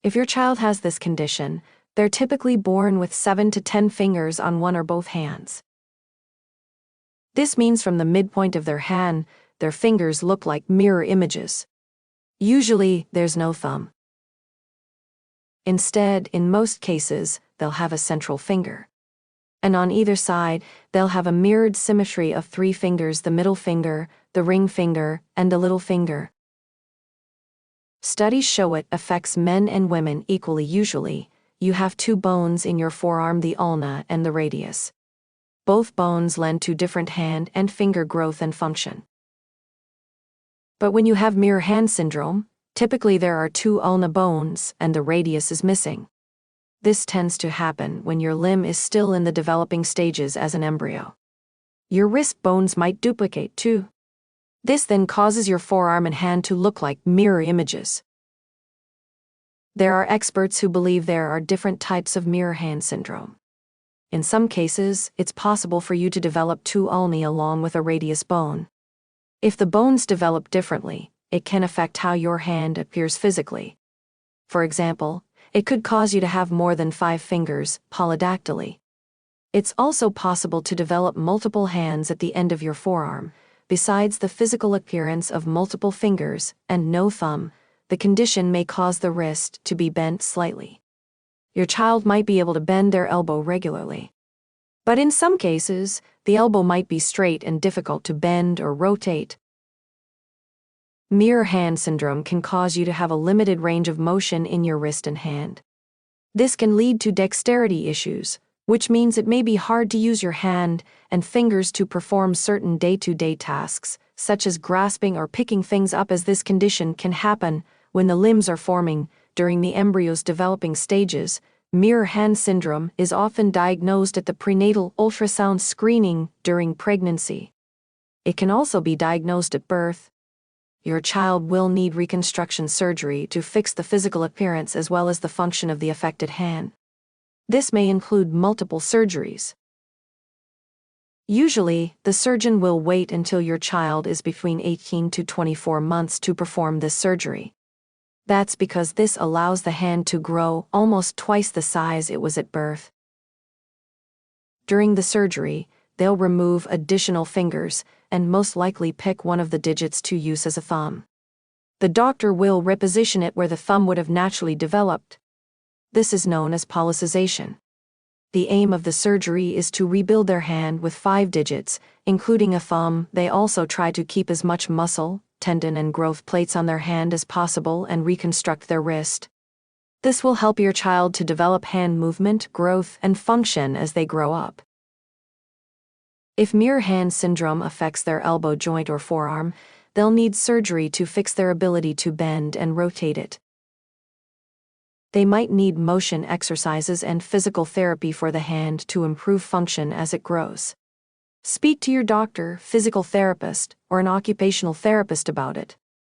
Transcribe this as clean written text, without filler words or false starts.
If your child has this condition, they're typically born with 7 to 10 fingers on one or both hands. This means from the midpoint of their hand, their fingers look like mirror images. Usually, there's no thumb. Instead, in most cases, they'll have a central finger. And on either side, they'll have a mirrored symmetry of 3 fingers: the middle finger, the ring finger, and the little finger. Studies show it affects men and women equally. Usually, you have 2 bones in your forearm, the ulna and the radius. Both bones lend to different hand and finger growth and function. But when you have mirror hand syndrome, typically there are 2 ulna bones and the radius is missing. This tends to happen when your limb is still in the developing stages as an embryo. Your wrist bones might duplicate too. This then causes your forearm and hand to look like mirror images. There are experts who believe there are different types of mirror hand syndrome. In some cases, it's possible for you to develop 2 ulnae along with a radius bone. If the bones develop differently, it can affect how your hand appears physically. For example, it could cause you to have more than 5 fingers, polydactyly. It's also possible to develop multiple hands at the end of your forearm. Besides the physical appearance of multiple fingers and no thumb, the condition may cause the wrist to be bent slightly. Your child might be able to bend their elbow regularly. But in some cases, the elbow might be straight and difficult to bend or rotate. Mirror hand syndrome can cause you to have a limited range of motion in your wrist and hand. This can lead to dexterity issues, which means it may be hard to use your hand and fingers to perform certain day-to-day tasks, such as grasping or picking things up, as this condition can happen when the limbs are forming during the embryo's developing stages. Mirror hand syndrome is often diagnosed at the prenatal ultrasound screening during pregnancy. It can also be diagnosed at birth. Your child will need reconstruction surgery to fix the physical appearance as well as the function of the affected hand. This may include multiple surgeries. Usually, the surgeon will wait until your child is between 18 to 24 months to perform this surgery. That's because this allows the hand to grow almost twice the size it was at birth. During the surgery, they'll remove additional fingers and most likely pick one of the digits to use as a thumb. The doctor will reposition it where the thumb would have naturally developed. This is known as policization. The aim of the surgery is to rebuild their hand with 5 digits, including a thumb. They also try to keep as much muscle, tendon, and growth plates on their hand as possible and reconstruct their wrist. This will help your child to develop hand movement, growth, and function as they grow up. If mirror hand syndrome affects their elbow joint or forearm, they'll need surgery to fix their ability to bend and rotate it. They might need motion exercises and physical therapy for the hand to improve function as it grows. Speak to your doctor, physical therapist, or an occupational therapist about it.